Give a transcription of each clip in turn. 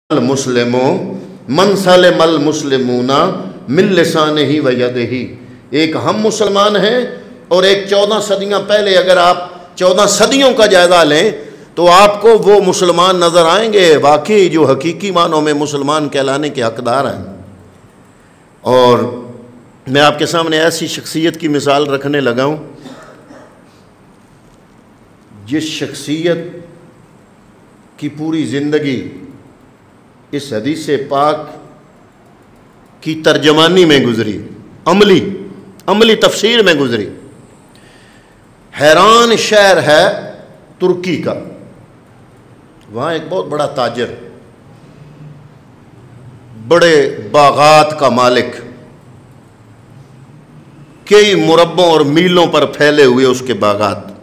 मुस्लिमो मन सलमल मुस्लिमूना मिन लिसानिही व यदिही। एक हम मुसलमान हैं और एक 14 सदियाँ पहले, अगर आप 14 सदियों का जायज़ा लें तो आपको वो मुसलमान नज़र आएंगे वाकई जो हकीकी मानों में मुसलमान कहलाने के हकदार हैं। और मैं आपके सामने ऐसी शख्सियत की मिसाल रखने लगा हूँ जिस शख्सियत की पूरी ज़िंदगी इस हदीस पाक की तर्जमानी में गुजरी, अमली तफसीर में गुजरी। हैरान शहर है तुर्की का, वहाँ एक बहुत बड़ा ताजर, बड़े बागात का मालिक, कई मुरब्बों और मीलों पर फैले हुए उसके बागात।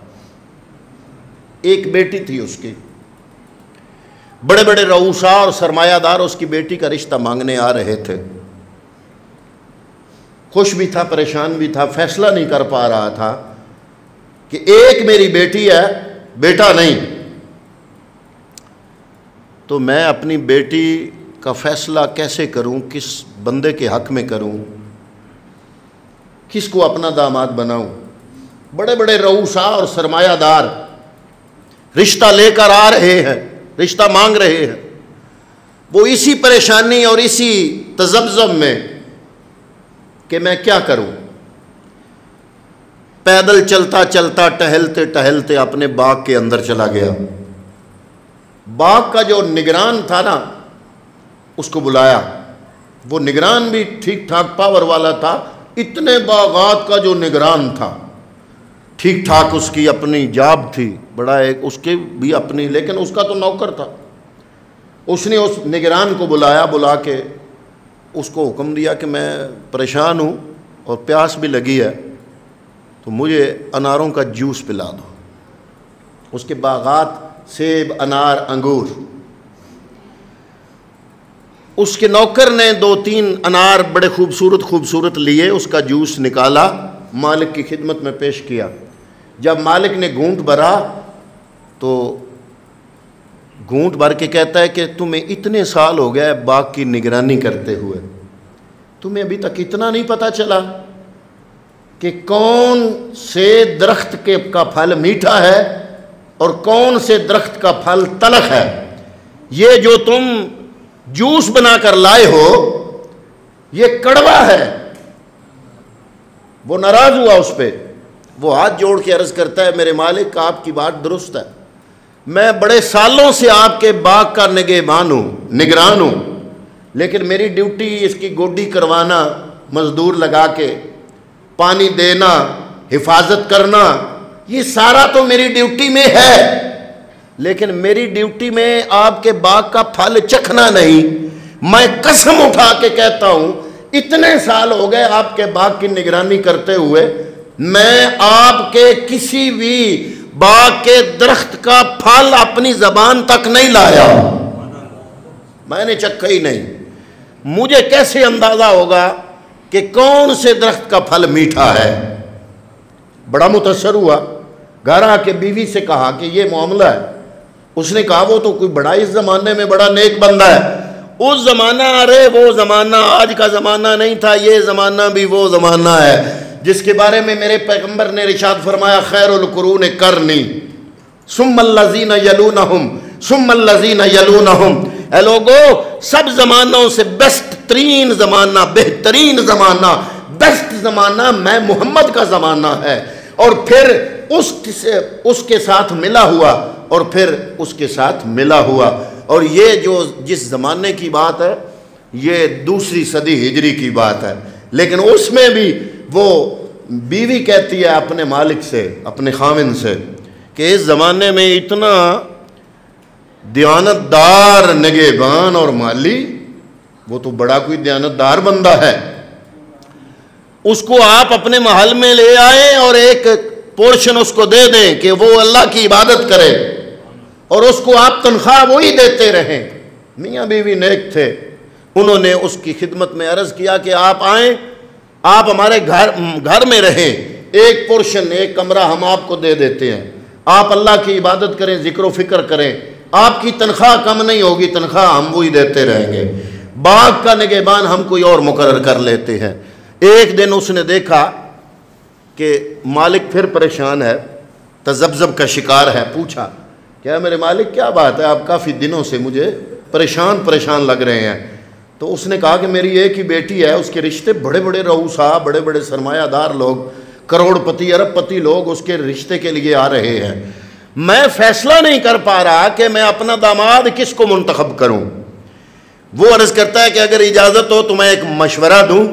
एक बेटी थी उसकी, बड़े बड़े रऊसा और सरमायादार उसकी बेटी का रिश्ता मांगने आ रहे थे। खुश भी था, परेशान भी था, फैसला नहीं कर पा रहा था कि एक मेरी बेटी है, बेटा नहीं, तो मैं अपनी बेटी का फैसला कैसे करूं, किस बंदे के हक में करूं, किसको अपना दामाद बनाऊं। बड़े बड़े रऊसा और सरमायादार रिश्ता लेकर आ रहे हैं, रिश्ता मांग रहे हैं। वो इसी परेशानी और इसी तज़ब्ज़ब में कि मैं क्या करूं, पैदल चलता चलता, टहलते टहलते अपने बाग के अंदर चला गया। बाग का जो निगरान था ना, उसको बुलाया। वो निगरान भी ठीक ठाक पावर वाला था। इतने बागात का जो निगरान था, ठीक ठाक उसकी अपनी जाब थी, बड़ा एक उसके भी अपनी, लेकिन उसका तो नौकर था। उसने उस निगरान को बुलाया, बुला के उसको हुक्म दिया कि मैं परेशान हूँ और प्यास भी लगी है, तो मुझे अनारों का जूस पिला दो। उसके बागात सेब, अनार, अंगूर। उसके नौकर ने 2-3 अनार बड़े खूबसूरत लिए, उसका जूस निकाला, मालिक की खिदमत में पेश किया। जब मालिक ने घूंट भरा तो घूंट भर के कहता है कि तुम्हें इतने साल हो गए बाग की निगरानी करते हुए, तुम्हें अभी तक इतना नहीं पता चला कि कौन से दरख्त का फल मीठा है और कौन से दरख्त का फल तलख है। ये जो तुम जूस बनाकर लाए हो ये कड़वा है। वो नाराज हुआ उस पर। वो हाथ जोड़ के अर्ज करता है, मेरे मालिक आपकी बात दुरुस्त है, मैं बड़े सालों से आपके बाग का निगरान हूँ, लेकिन मेरी ड्यूटी इसकी गोडी करवाना, मजदूर लगा के पानी देना, हिफाजत करना, ये सारा तो मेरी ड्यूटी में है, लेकिन मेरी ड्यूटी में आपके बाग का फल चखना नहीं। मैं कसम उठा के कहता हूँ, इतने साल हो गए आपके बाग की निगरानी करते हुए, मैं आपके किसी भी बाग के दरख्त का फल अपनी जबान तक नहीं लाया, मैंने चखा ही नहीं। मुझे कैसे अंदाजा होगा कि कौन से दरख्त का फल मीठा है। बड़ा मुतासर हुआ, घर आके बीवी से कहा कि ये मामला है। उसने कहा वो तो कोई बड़ा इस जमाने में बड़ा नेक बंदा है। उस जमाना, अरे वो जमाना आज का जमाना नहीं था, ये जमाना भी वो जमाना है जिसके बारे में मेरे पैगंबर ने इरशाद फरमाया, खैरुल कुरून करनी सुम्मल्लज़ीना यलूनहुम सुम्मल्लज़ीना यलूनहुम। ए लोगो, सब जमानों से बेस्ट तरीन जमाना, बेहतरीन जमाना, बेस्ट जमाना मैं मोहम्मद का जमाना है। और फिर उसके साथ मिला हुआ, और फिर उसके साथ मिला हुआ। और ये जो जिस ज़माने की बात है, ये 2री सदी हिजरी की बात है। लेकिन उसमें भी वो बीवी कहती है अपने मालिक से, अपने खामिन से, कि इस ज़माने में इतना दयानतदार, निगहबान और माली, वो तो बड़ा कोई दयानतदार बंदा है, उसको आप अपने महल में ले आए और एक पोर्शन उसको दे दें कि वो अल्लाह की इबादत करे, और उसको आप तनख्वाह वही देते रहें। मियाँ बीवी नेक थे। उन्होंने उसकी खिदमत में अर्ज़ किया कि आप आएँ, आप हमारे घर में रहें, एक पोर्शन, एक कमरा हम आपको दे देते हैं, आप अल्लाह की इबादत करें, जिक्र फ़िक्र करें, आपकी तनख्वाह कम नहीं होगी, तनख्वाह हम वही देते रहेंगे। बाग का निगहबान हम कोई और मुकर्रर कर लेते हैं। एक दिन उसने देखा कि मालिक फिर परेशान है, तजब्जब का शिकार है। पूछा, क्या मेरे मालिक क्या बात है, आप काफ़ी दिनों से मुझे परेशान लग रहे हैं। तो उसने कहा कि मेरी एक ही बेटी है, उसके रिश्ते बड़े बड़े रऊसा, बड़े बड़े सरमायादार लोग, करोड़पति अरबपति लोग उसके रिश्ते के लिए आ रहे हैं। मैं फैसला नहीं कर पा रहा कि मैं अपना दामाद किसको मुंतखब करूं। वो अर्ज करता है कि अगर इजाज़त हो तो मैं एक मशवरा दूं।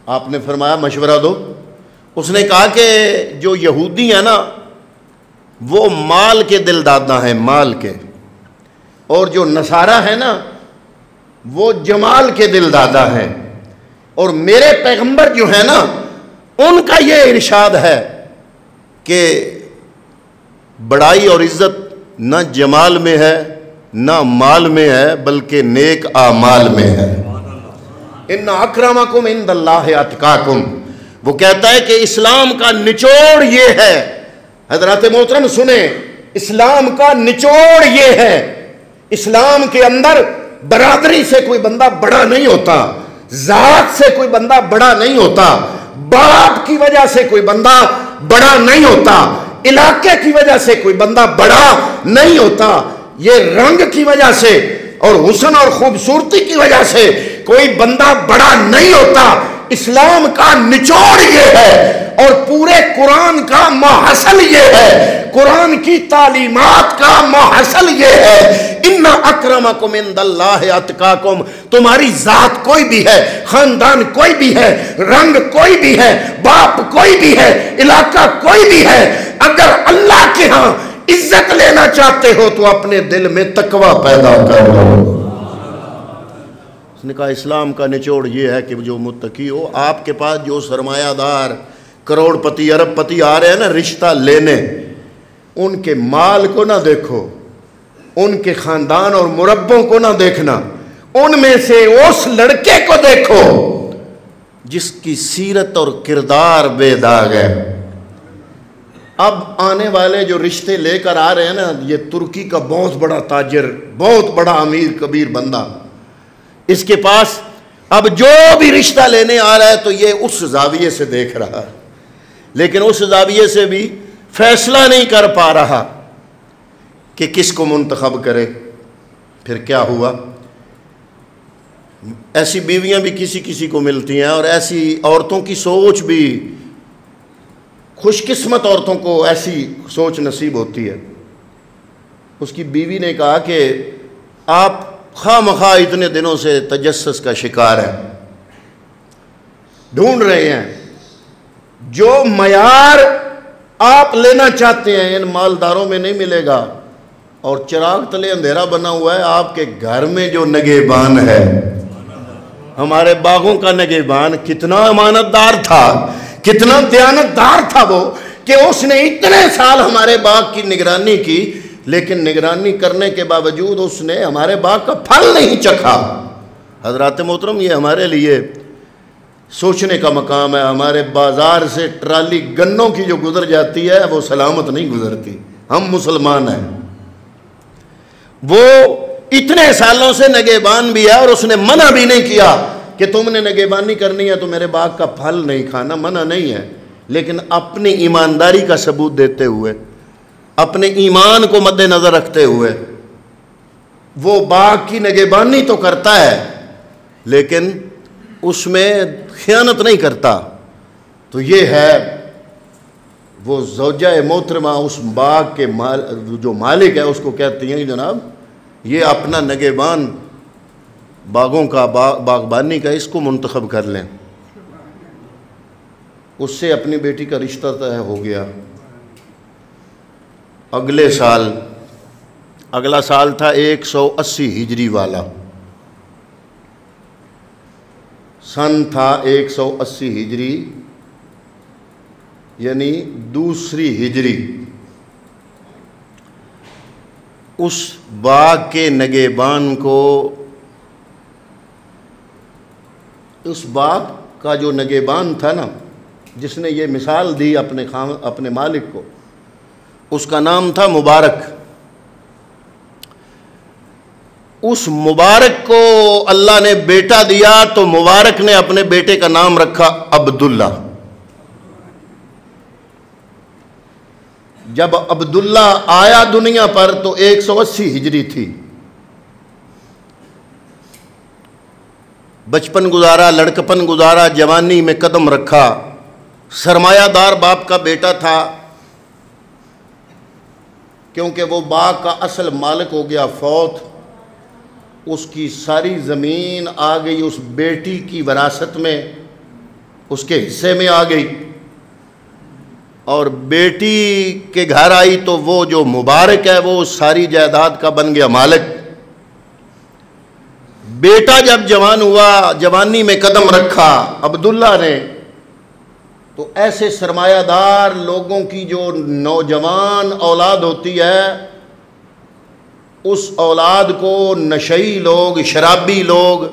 आपने फरमाया मशवरा दो। उसने कहा कि जो यहूदी है ना वो माल के दिलदादा हैं, माल के, और जो नसारा है ना वो जमाल के दिलदादा हैं, और मेरे पैगंबर जो है ना उनका ये इरशाद है कि बड़ाई और इज्जत न जमाल में है न माल में है, बल्कि नेक आमाल में है। इन्ना अक्रमकुम इंदल्लाहि अतकाकुम। वो कहता है कि इस्लाम का निचोड़ ये है, हजरत मोहतरम सुने, इस्लाम का निचोड़ ये है, इस्लाम के अंदर बरादरी से कोई बंदा बड़ा नहीं होता, जात से कोई बंदा बड़ा नहीं होता, बाप की वजह से कोई बंदा बड़ा नहीं होता, इलाके की वजह से कोई बंदा बड़ा नहीं होता, ये रंग की वजह से और हुस्न और खूबसूरती की वजह से कोई बंदा बड़ा नहीं होता। इस्लाम का निचोड़ ये है और पूरे कुरान का महसल ये है, कुरान की तालीमात का महसल ये है, इन्ना अक्रमकुम इंदल्लाहि अतकाकुम। तुम्हारी जात कोई भी है, खानदान कोई भी है, रंग कोई भी है, बाप कोई भी है, इलाका कोई भी है, अगर अल्लाह के यहां इज्जत लेना चाहते हो तो अपने दिल में तकवा पैदा कर लो। उसने कहा इस्लाम का निचोड़ ये है कि जो मुत्तकी हो, आपके पास जो सरमायादार करोड़पति अरबपति आ रहे हैं ना रिश्ता लेने, उनके माल को ना देखो, उनके खानदान और मुरब्बों को ना देखना, उनमें से उस लड़के को देखो जिसकी सीरत और किरदार बेदाग है। अब आने वाले जो रिश्ते लेकर आ रहे हैं ना, ये तुर्की का बहुत बड़ा ताजिर, बहुत बड़ा अमीर कबीर बंदा, इसके पास अब जो भी रिश्ता लेने आ रहा है तो ये उस जाविये से देख रहा है, लेकिन उस जाविये से भी फैसला नहीं कर पा रहा कि किसको मुंतखब करे। फिर क्या हुआ, ऐसी बीवियां भी किसी किसी को मिलती हैं और ऐसी औरतों की सोच भी, खुशकिस्मत औरतों को ऐसी सोच नसीब होती है। उसकी बीवी ने कहा कि आप खामखा इतने दिनों से तजस्सुस का शिकार है, ढूंढ रहे हैं, जो मयार आप लेना चाहते हैं इन मालदारों में नहीं मिलेगा, और चिराग तले अंधेरा बना हुआ है आपके घर में जो नगेबान है। हमारे बागों का नगेबान कितना अमानतदार था, कितना दयानतदार था वो, कि उसने इतने साल हमारे बाग की निगरानी की, लेकिन निगरानी करने के बावजूद उसने हमारे बाग का फल नहीं चखा। हजरात मोहतरम, ये हमारे लिए सोचने का मकाम है। हमारे बाजार से ट्राली गन्नों की जो गुजर जाती है वो सलामत नहीं गुजरती। हम मुसलमान हैं। वो इतने सालों से नगेबान भी है और उसने मना भी नहीं किया कि तुमने नगेबानी करनी है तो मेरे बाग का फल नहीं खाना, मना नहीं है, लेकिन अपनी ईमानदारी का सबूत देते हुए, अपने ईमान को मद्देनजर रखते हुए वो बाग की नगेबानी तो करता है लेकिन उसमें खयानत नहीं करता। तो ये है वो ज़ौजा मोहतरमा, उस बाग के जो मालिक है उसको कहती हैं कि जनाब ये अपना नगेबान बागों का बागबानी का इसको मुंतखब कर लें। उससे अपनी बेटी का रिश्ता तय हो गया। अगले साल, अगला साल था 180 हिजरी वाला, सन था 180 हिजरी यानी दूसरी हिजरी। उस बाग के नगेबान को, उस बाग का जो नगेबान था ना, जिसने ये मिसाल दी अपने मालिक को, उसका नाम था मुबारक। उस मुबारक को अल्लाह ने बेटा दिया तो मुबारक ने अपने बेटे का नाम रखा अब्दुल्ला। जब अब्दुल्ला आया दुनिया पर तो 180 हिजरी थी। बचपन गुजारा, लड़कपन गुजारा, जवानी में कदम रखा। सरमायादार बाप का बेटा था, क्योंकि वो बाग का असल मालिक हो गया फौत। उसकी सारी ज़मीन आ गई उस बेटी की विरासत में, उसके हिस्से में आ गई। और बेटी के घर आई तो वो जो मुबारक है वो सारी जायदाद का बन गया मालिक। बेटा जब जवान हुआ, जवानी में कदम रखा अब्दुल्ला ने, तो ऐसे सरमायादार लोगों की जो नौजवान औलाद होती है, उस औलाद को नशई लोग, शराबी लोग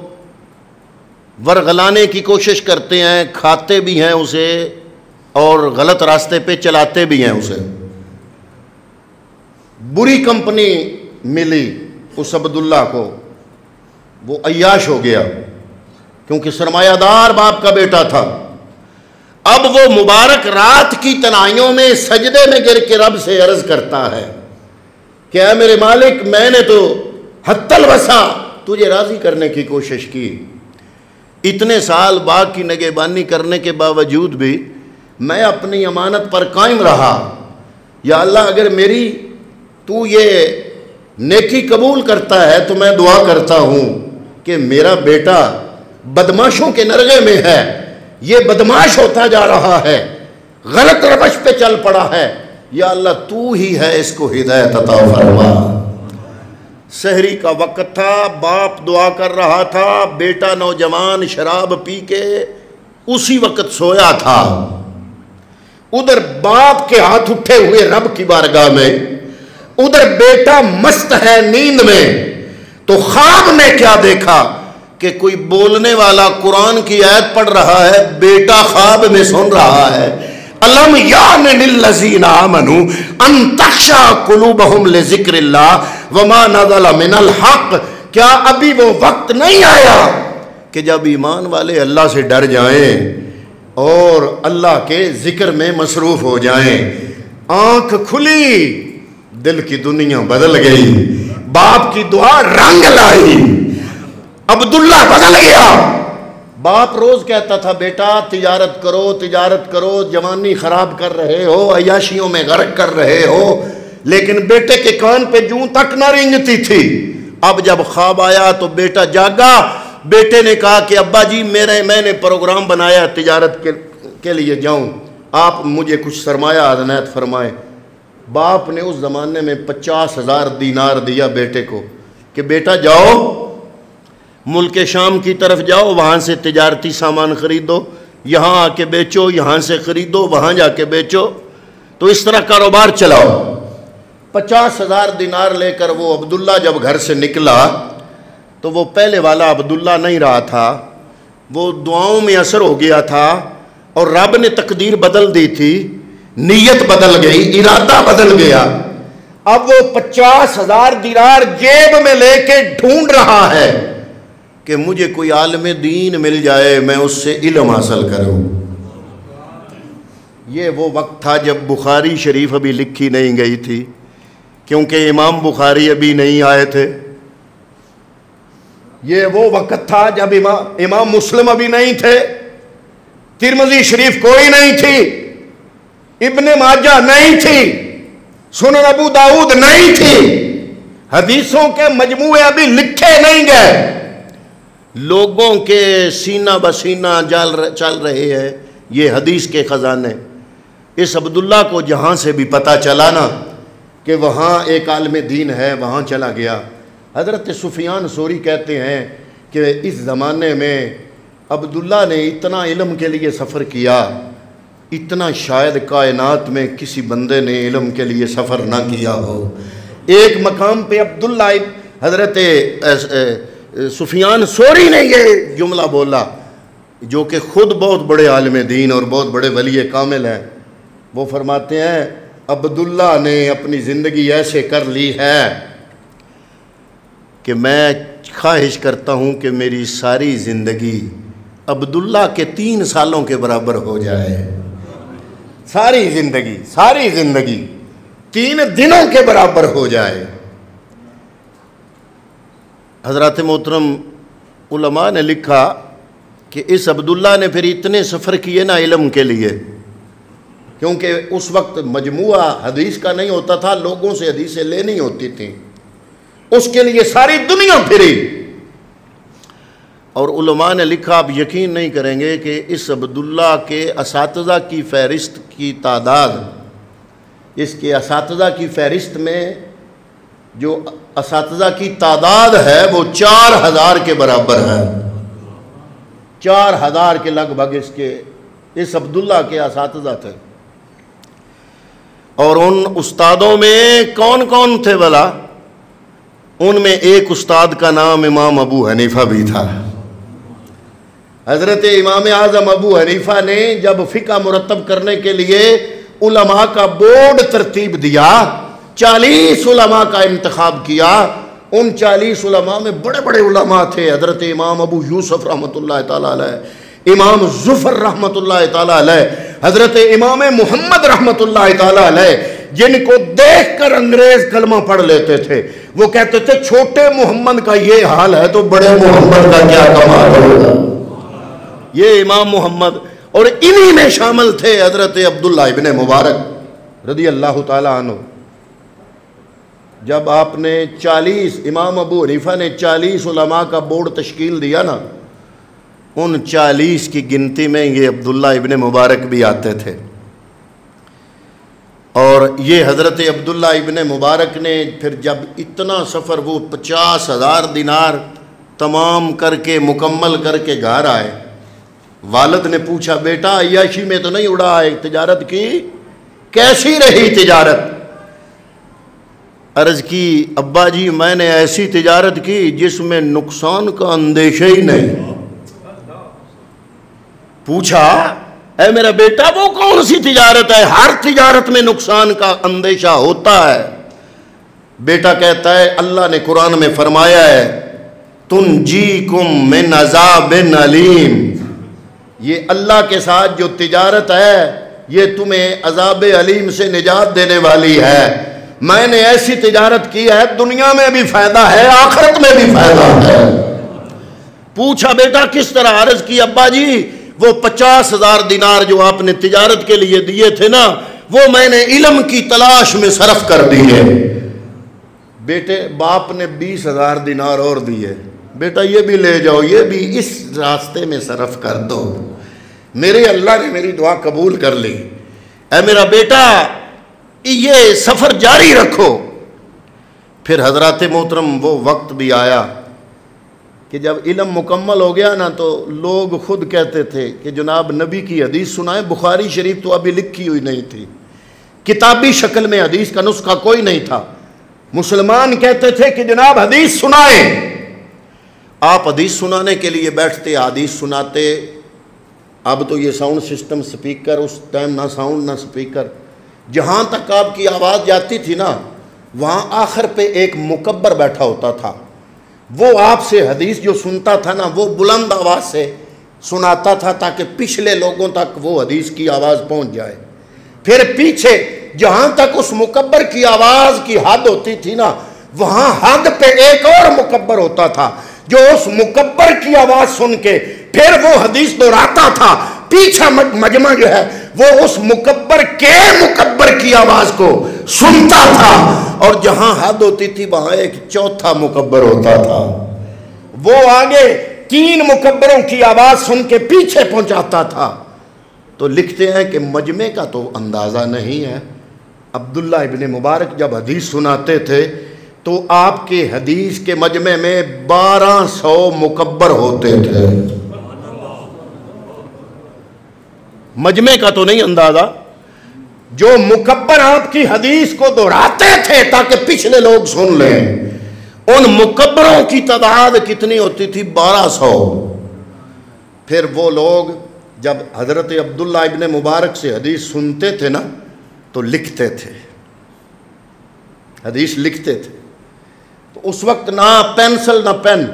वरगलाने की कोशिश करते हैं, खाते भी हैं उसे और गलत रास्ते पे चलाते भी हैं उसे। बुरी कंपनी मिली उस अब्दुल्ला को, वो अय्याश हो गया, क्योंकि सरमायादार बाप का बेटा था। अब वो मुबारक रात की तनाइयों में सजदे में गिर के रब से अर्ज करता है, क्या मेरे मालिक, मैंने तो हत्तल वसा तुझे राजी करने की कोशिश की। इतने साल बाग की निगहबानी करने के बावजूद भी मैं अपनी अमानत पर कायम रहा। या अल्लाह, अगर मेरी तू ये नेकी कबूल करता है तो मैं दुआ करता हूँ कि मेरा बेटा बदमाशों के नरगे में है, ये बदमाश होता जा रहा है, गलत रवश पे चल पड़ा है। या अल्लाह, तू ही है इसको हिदायत अता फरमा। सहरी का वक्त था, बाप दुआ कर रहा था, बेटा नौजवान शराब पी के उसी वक्त सोया था। उधर बाप के हाथ उठे हुए रब की बारगाह में, उधर बेटा मस्त है नींद में। तो ख्वाब में क्या देखा कि कोई बोलने वाला कुरान की आयत पढ़ रहा है, बेटा ख्वाब में सुन रहा है, अलम यानिल्लज़ीना आमनू अन तख्शा कुलूबहुम लिज़िक्रिल्लाह वमा नज़ला मिनल हक़। क्या अभी वो वक्त नहीं आया कि जब ईमान वाले अल्लाह से डर जाएं और अल्लाह के जिक्र में मसरूफ हो जाएं। आंख खुली, दिल की दुनिया बदल गई, बाप की दुआ रंग लाई, अब्दुल्ला बदल गया। बाप रोज कहता था, बेटा तिजारत करो, तिजारत करो, जवानी खराब कर रहे हो, अय्याशियों में गर्क कर रहे हो, लेकिन बेटे के कान पे जूं तक न रेंगती थी। अब जब ख्वाब आया तो बेटा जागा। बेटे ने कहा कि अब्बा जी, मैंने प्रोग्राम बनाया तिजारत के लिए जाऊं, आप मुझे कुछ सरमाया अनायत फरमाएं। बाप ने उस ज़माने में 50,000 दीनार दिया बेटे को कि बेटा जाओ मुल्क शाम की तरफ जाओ, वहाँ से तिजारती सामान ख़रीदो, यहाँ आके बेचो, यहाँ से ख़रीदो, वहाँ जाके बेचो, तो इस तरह कारोबार चलाओ। 50,000 दीनार लेकर वो अब्दुल्ला जब घर से निकला तो वो पहले वाला अब्दुल्ला नहीं रहा था, वो दुआओं में असर हो गया था और रब ने तकदीर बदल दी थी, नीयत बदल गई, इरादा बदल गया। अब वो 50,000 दीनार जेब में लेके ढूंढ रहा है कि मुझे कोई आलिम दीन मिल जाए, मैं उससे इल्म हासिल करूं। ये वो वक्त था जब बुखारी शरीफ अभी लिखी नहीं गई थी, क्योंकि इमाम बुखारी अभी नहीं आए थे। ये वो वक्त था जब इमाम मुस्लिम अभी नहीं थे, तिरमिज़ी शरीफ कोई नहीं थी, इब्ने माजा नहीं थी, सुनन अबू दाऊद नहीं थी, हदीसों के मजमूए अभी लिखे नहीं गए। लोगों के सीना बसीना चल रहे हैं ये हदीस के ख़जाने। इस अब्दुल्ला को जहाँ से भी पता चला ना कि वहाँ एक आलिम दीन है, वहाँ चला गया। हज़रत सुफियान सोरी कहते हैं कि इस ज़माने में अब्दुल्ला ने इतना इल्म के लिए सफ़र किया, इतना शायद कायनात में किसी बंदे ने इल्म के लिए सफ़र ना किया हो। एक मकाम पे अब्दुल्ला हज़रत सुफियान सोरी ने ये जुमला बोला, जो कि ख़ुद बहुत बड़े आलिम दीन और बहुत बड़े वली कामिल हैं। वो फरमाते हैं अब्दुल्ला ने अपनी ज़िंदगी ऐसे कर ली है कि मैं ख्वाहिश करता हूँ कि मेरी सारी ज़िंदगी अब्दुल्ला के 3 सालों के बराबर हो जाए। सारी ज़िंदगी 3 दिनों के बराबर हो जाए। हज़रत मोहतरम उलमा ने लिखा कि इस अब्दुल्ला ने फिर इतने सफ़र किए ना इल्म के लिए, क्योंकि उस वक्त मजमुआ हदीस का नहीं होता था, लोगों से हदीसें लेनी होती थी, उसके लिए सारी दुनिया फिरी। और उलमा ने लिखा, आप यकीन नहीं करेंगे कि इस अब्दुल्ला के असातिज़ा की फ़हरिस्त की तादाद, इसके असातिज़ा की फ़हरिस्त में जो असातिज़ा की तादाद है वो 4000 के बराबर है। 4000 के लगभग इस अब्दुल्ला के असातिज़ा थे। और उन उस्तादों में कौन कौन थे भला? उनमें एक उस्ताद का नाम इमाम अबू हनीफ़ा भी था। हज़रत इमाम आज़म अबू हनीफ़ा ने जब फ़िक़्ह मुरत्तब करने के लिए उलमा का बोर्ड तरतीब दिया, 40 उलमा का इंतखाब किया। उन 40 उलमा में बड़े बड़े उलमा थे। हज़रत इमाम अबू यूसुफ रहमतुल्लाहि ताला अलैह, इमाम ज़ुफ़र रहमतुल्लाहि ताला अलैह, हज़रत इमाम मोहम्मद रहमतुल्लाहि ताला अलैह, जिनको देखकर अंग्रेज़ कलमा पढ़ लेते थे। वो कहते थे छोटे मोहम्मद का ये हाल है तो बड़े मोहम्मद का क्या कमाल होगा। ये इमाम मोहम्मद, और इन्हीं में शामिल थे हज़रत अब्दुल्ला इब्ने मुबारक रज़ी अल्लाह ताला अन्हु। जब आपने 40 इमाम अबू हनीफ़ा ने 40 उलमा का बोर्ड तश्कील दिया ना, उन 40 की गिनती में ये अब्दुल्ला इब्ने मुबारक भी आते थे। और ये हज़रत अब्दुल्ला इब्ने मुबारक ने फिर जब इतना सफ़र, वो 50,000 दिनार तमाम करके मुकम्मल करके घर आए, वालिद ने पूछा, बेटा अय्याशी में तो नहीं उड़ा है, तिजारत की कैसी रही तिजारत? अर्ज़ की, अब्बा जी मैंने ऐसी तिजारत की जिसमें नुकसान का अंदेशा ही नहीं। पूछा, ऐ मेरा बेटा वो कौन सी तिजारत है? हर तिजारत में नुकसान का अंदेशा होता है। बेटा कहता है, अल्लाह ने कुरान में फरमाया है, तुनजीकुम मिन अज़ाबिन अलीम। ये अल्लाह के साथ जो तिजारत है ये तुम्हें अज़ाब अलीम से निजात देने वाली है। मैंने ऐसी तिजारत की है, दुनिया में भी फायदा है, आखिरत में भी फायदा है। पूछा, बेटा किस तरह? अर्ज़ की, अब्बा जी वो 50,000 दिनार जो आपने तिजारत के लिए दिए थे ना, वो मैंने इल्म की तलाश में सरफ कर दिए। बेटे बाप ने 20,000 दिनार और दिए, बेटा ये भी ले जाओ, ये भी इस रास्ते में सरफ कर दो। मेरे अल्लाह ने मेरी दुआ कबूल कर ली। ऐ मेरा बेटा ये सफ़र जारी रखो। फिर हज़रत मोहतरम वो वक्त भी आया कि जब इल्म मुकम्मल हो गया ना, तो लोग खुद कहते थे कि जनाब नबी की हदीस सुनाए। बुखारी शरीफ तो अभी लिखी हुई नहीं थी, किताबी शक्ल में हदीस का नुस्खा कोई नहीं था। मुसलमान कहते थे कि जनाब हदीस सुनाए। आप हदीस सुनाने के लिए बैठते, हदीस सुनाते। अब तो ये साउंड सिस्टम, स्पीकर, उस टाइम ना साउंड ना स्पीकर, जहाँ तक आपकी आवाज़ जाती थी ना, वहाँ आखिर पे एक मुकब्बर बैठा होता था। वो आपसे हदीस जो सुनता था ना, वो बुलंद आवाज़ से सुनाता था ताकि पिछले लोगों तक वो हदीस की आवाज़ पहुँच जाए। फिर पीछे जहाँ तक उस मुकब्बर की आवाज़ की हद होती थी ना, वहाँ हद पे एक और मुकब्बर होता था जो उस मुकब्बर की आवाज़ सुन के फिर वो हदीस दोहराता था। पीछा मजमा जो है वो उस मुकब्बर की आवाज़ को सुनता था, और जहाँ हद होती थी वहाँ एक चौथा मुकब्बर होता था। वो आगे 3 मुकब्बरों की आवाज़ सुन के पीछे पहुँचाता था। तो लिखते हैं कि मजमे का तो अंदाज़ा नहीं है। अब्दुल्ला इब्ने मुबारक जब हदीस सुनाते थे तो आपके हदीस के मजमे में 1200 मुकब्बर होते थे। मजमे का तो नहीं अंदाज़ा, जो मुकब्बर आपकी हदीस को दोहराते थे ताकि पिछले लोग सुन लें, उन मुकब्बरों की तादाद कितनी होती थी? 1200। फिर वो लोग जब हज़रत अब्दुल्ला इब्ने मुबारक से हदीस सुनते थे ना, तो लिखते थे, हदीस लिखते थे। तो उस वक्त ना पेंसिल ना पेन,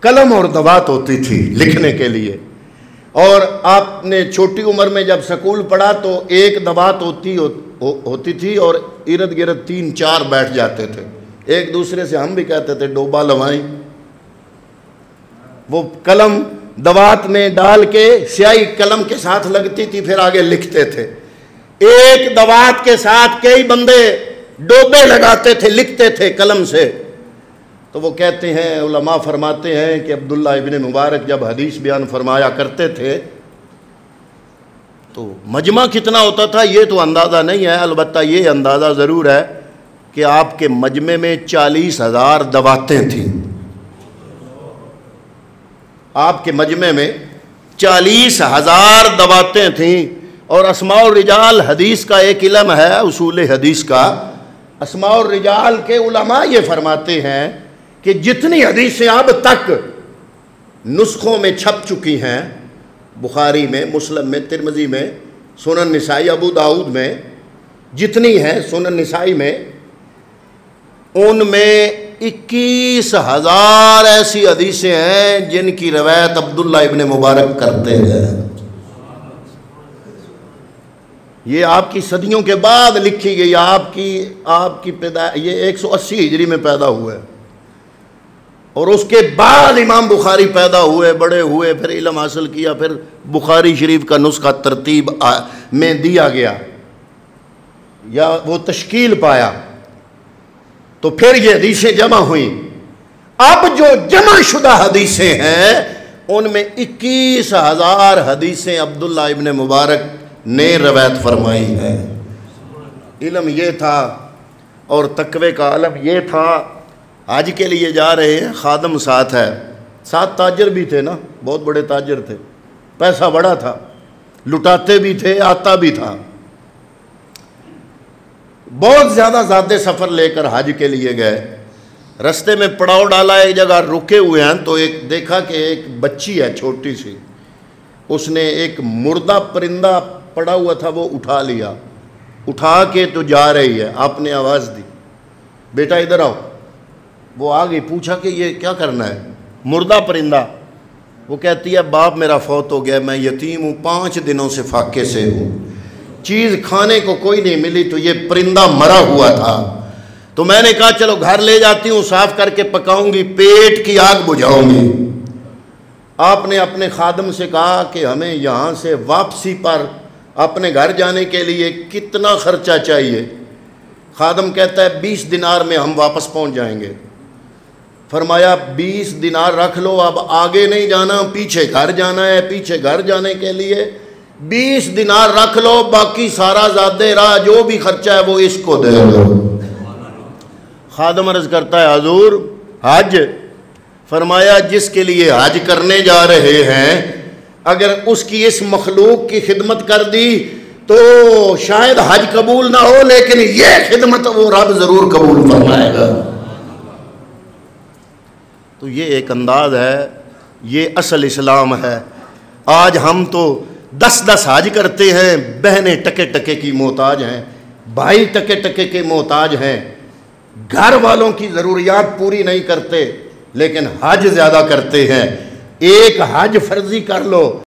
कलम और दवात होती थी लिखने के लिए। और आपने छोटी उम्र में जब स्कूल पढ़ा तो एक दवात होती थी और इर्द गिर्द 3-4 बैठ जाते थे। एक दूसरे से हम भी कहते थे डोबा लवाई। वो कलम दवात में डाल के स्याही कलम के साथ लगती थी, फिर आगे लिखते थे। एक दवात के साथ कई बंदे डोबे लगाते थे, लिखते थे कलम से। तो वो कहते हैं, उलमा फरमाते हैं कि अब्दुल्ला इब्न मुबारक जब हदीस बयान फरमाया करते थे तो मजमा कितना होता था ये तो अंदाज़ा नहीं है, अलबत्ता ये अंदाज़ा ज़रूर है कि आपके मजमे में 40,000 दवातें थीं। आपके मजमे में 40,000 दवातें थीं। और अस्माउर रिजाल हदीस का एक इल्म है, उसूल हदीस का। अस्माउर रिजाल के उलमा ये फरमाते हैं कि जितनी हदीसें अब तक नुस्खों में छप चुकी हैं, बुखारी में, मुस्लिम में, तिरमिज़ी में, सुनन निसाई, अबू दाऊद में, जितनी हैं सुनन निसाई में, उनमें 21,000 ऐसी हदीसें हैं जिनकी रवायत अब्दुल्ला इब्न मुबारक करते हैं। ये आपकी सदियों के बाद लिखी गई, आपकी पैदा, ये 180 हिजरी में पैदा हुआ है। और उसके बाद इमाम बुखारी पैदा हुए, बड़े हुए, फिर इल्म हासिल किया, फिर बुखारी शरीफ का नुस्खा तरतीब में दिया गया या वो तश्कील पाया, तो फिर ये हदीसें जमा हुई। अब जो जमा शुदा हदीसें हैं उनमें 21,000 हदीसें अब्दुल्ला इब्न मुबारक ने रवायत फरमाई है। इल्म ये था और तकवे का आलम ये था। आज के लिए जा रहे हैं, खादम साथ है, साथ ताजर भी थे ना, बहुत बड़े ताजर थे, पैसा बड़ा था, लुटाते भी थे, आता भी था। बहुत ज़्यादा ज़्यादा सफ़र लेकर हज के लिए गए। रास्ते में पड़ाव डाला, एक जगह रुके हुए हैं तो एक देखा कि एक बच्ची है छोटी सी, उसने एक मुर्दा परिंदा पड़ा हुआ था वो उठा लिया, उठा के तो जा रही है। आपने आवाज़ दी, बेटा इधर आओ। वो आ गई, पूछा कि ये क्या करना है? मुर्दा परिंदा। वो कहती है बाप मेरा फौत हो गया, मैं यतीम हूँ, 5 दिनों से फाके से हूँ, चीज़ खाने को कोई नहीं मिली, तो ये परिंदा मरा हुआ था। तो मैंने कहा चलो घर ले जाती हूँ, साफ़ करके पकाऊंगी, पेट की आग बुझाऊंगी। आपने अपने खादम से कहा कि हमें यहाँ से वापसी पर अपने घर जाने के लिए कितना खर्चा चाहिए? खादम कहता है 20 दिनार में हम वापस पहुँच जाएंगे। फरमाया 20 दिनार रख लो, अब आगे नहीं जाना, पीछे घर जाना है, पीछे घर जाने के लिए 20 दिनार रख लो, बाकी सारा ज़ादे राह जो भी खर्चा है वो इसको दे दो। खादम अर्ज़ करता है हुज़ूर हज, फरमाया जिसके लिए हज करने जा रहे हैं अगर उसकी इस मखलूक की खिदमत कर दी तो शायद हज कबूल ना हो, लेकिन ये खिदमत वो रब ज़रूर कबूल फरमाएगा। तो ये एक अंदाज़ है, ये असल इस्लाम है। आज हम तो 10-10 हज करते हैं, बहनें टके टके की मोहताज हैं, भाई टके टके के मोहताज हैं, घर वालों की ज़रूरियात पूरी नहीं करते, लेकिन हज ज़्यादा करते हैं। एक हज फर्जी कर लो,